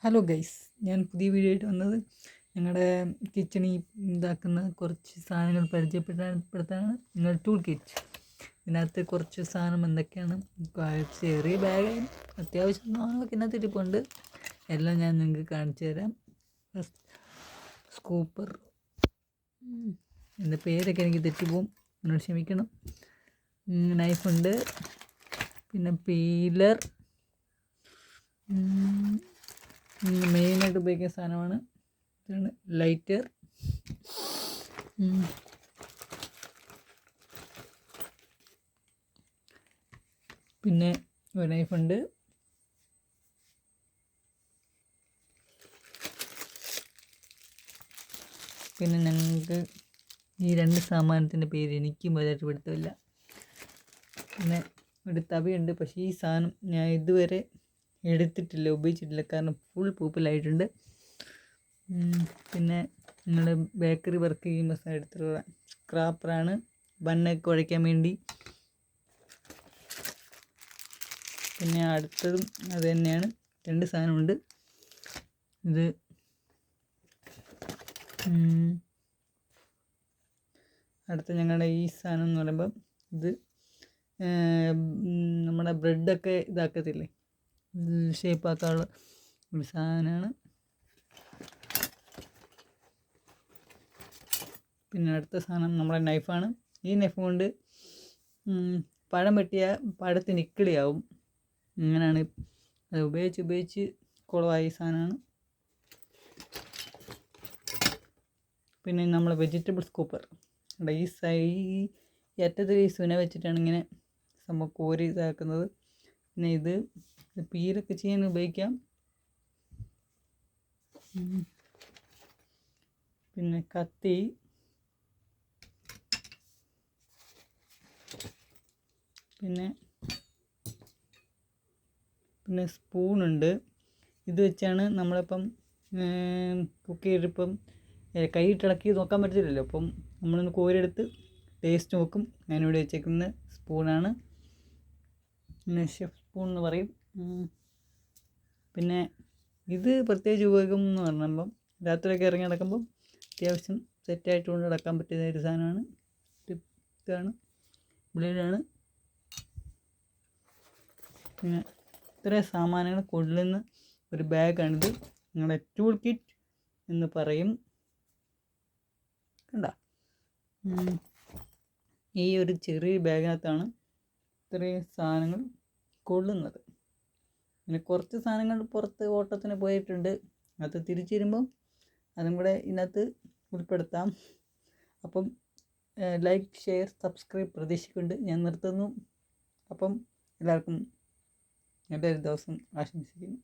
Hello guys, ഞാൻ പുതിയ video ആയിട്ട് വന്നത് ഞങ്ങളുടെ കിച്ചണിൽ ഇതാക്കുന്ന കുറച്ച് സാധനങ്ങൾ പരിചയപ്പെടുത്താനാണ്. നിങ്ങളുടെ ടൂൾ കിറ്റ്. ഇതിനകത്ത് കുറച്ച് സാധനം എന്തൊക്കെയാണ്, ചെറിയ ബാഗ്, അത്യാവശ്യം സാധനങ്ങളൊക്കെ ഇതിനകത്ത് ഇരിപ്പുണ്ട്. എല്ലാം ഞാൻ നിങ്ങൾക്ക് കാണിച്ചു തരാം. സ്കൂപ്പർ, എൻ്റെ പേരൊക്കെ എനിക്ക് തെറ്റിപ്പോവും, എന്നോട് ക്ഷമിക്കണം. നൈഫുണ്ട്, പിന്നെ പീലർ, മെയിനായിട്ട് ഉപയോഗിക്കുന്ന സാധനമാണ്. ഇതാണ് ലൈറ്റർ, പിന്നെ ഒരു നൈഫുണ്ട്, പിന്നെ ഞങ്ങൾക്ക് ഈ രണ്ട് സാമാനത്തിൻ്റെ പേര് എനിക്കും വലുതായിട്ട് പിടുത്തമില്ല. പിന്നെ ഒരു തവിയുണ്ട്, പക്ഷേ ഈ സാധനം ഞാൻ ഇതുവരെ എടുത്തിട്ടില്ല, ഉപയോഗിച്ചിട്ടില്ല, കാരണം ഫുൾ പൂപ്പലായിട്ടുണ്ട്. പിന്നെ നിങ്ങൾ ബേക്കറി വർക്ക് ചെയ്യുമ്പോൾ എടുത്തിട്ടുള്ള സ്ക്രാപ്പറാണ്, ബണ്ണൊക്കെ കുഴയ്ക്കാൻ വേണ്ടി. പിന്നെ അടുത്തതും അത് തന്നെയാണ്, രണ്ട് സാധനമുണ്ട്. ഇത് അടുത്ത ഞങ്ങളുടെ ഈ സാധനം എന്ന് പറയുമ്പം ഇത് നമ്മുടെ ബ്രെഡൊക്കെ ഇതാക്കത്തില്ലേ, ഷേപ്പാക്കാനുള്ള ഒരു സാധനമാണ്. പിന്നെ അടുത്ത സാധനം നമ്മുടെ നൈഫാണ്. ഈ നൈഫ് കൊണ്ട് പഴം വെട്ടിയ പഴത്തിന് ഇക്കിളിയാവും, അങ്ങനെയാണ്. അത് ഉപയോഗിച്ച് കുളമായ സാധനമാണ്. പിന്നെ നമ്മൾ വെജിറ്റബിൾ സ്കൂപ്പർ, ഈ അറ്റത്തിൽ ഈ സുന വെച്ചിട്ടാണ് ഇങ്ങനെ സംഭവം കോരി ഇതാക്കുന്നത്. പിന്നെ ഇത് പീലൊക്കെ ചെയ്യാൻ ഉപയോഗിക്കാം. പിന്നെ കത്തി, പിന്നെ സ്പൂണുണ്ട്. ഇത് വെച്ചാണ് നമ്മളിപ്പം കുക്ക് ചെയ്തിപ്പം കൈയിട്ടിളക്കി നോക്കാൻ പറ്റത്തില്ലല്ലോ, അപ്പം നമ്മളൊന്ന് കോരിയെടുത്ത് ടേസ്റ്റ് നോക്കും. ഞാനിവിടെ വെച്ചേക്കുന്ന സ്പൂണാണ്, പിന്നെ ഷെഫ് സ്പൂൺ എന്ന് പറയും. പിന്നെ ഇത് പ്രത്യേകിച്ച് ഉപയോഗം എന്ന് പറയുമ്പം രാത്രിയൊക്കെ ഇറങ്ങി നടക്കുമ്പം അത്യാവശ്യം സെറ്റായിട്ട് കൊണ്ട് നടക്കാൻ പറ്റുന്ന ഒരു സാധനമാണ്. ഇതാണ്, ബ്ലേഡാണ്. പിന്നെ ഇത്രയും സാമാനങ്ങൾ കൊള്ളുന്ന ഒരു ബാഗാണിത്. നിങ്ങളുടെ ടൂൾ കിറ്റ് എന്ന് പറയും. കണ്ട, ഈ ഒരു ചെറിയ ബാഗിനകത്താണ് ഇത്രയും സാധനങ്ങൾ കൊള്ളുന്നത്. പിന്നെ കുറച്ച് സാധനങ്ങൾ പുറത്ത് ഓട്ടത്തിന് പോയിട്ടുണ്ട്, അത് തിരിച്ചു വരുമ്പം അതും കൂടെ ഇതിനകത്ത് ഉൾപ്പെടുത്താം. അപ്പം ലൈക്ക്, ഷെയർ, സബ്സ്ക്രൈബ് പ്രതീക്ഷിക്കുന്നുണ്ട്. ഞാൻ നിർത്തുന്നു. അപ്പം എല്ലാവർക്കും നല്ലൊരു ദിവസം ആശംസിക്കുന്നു.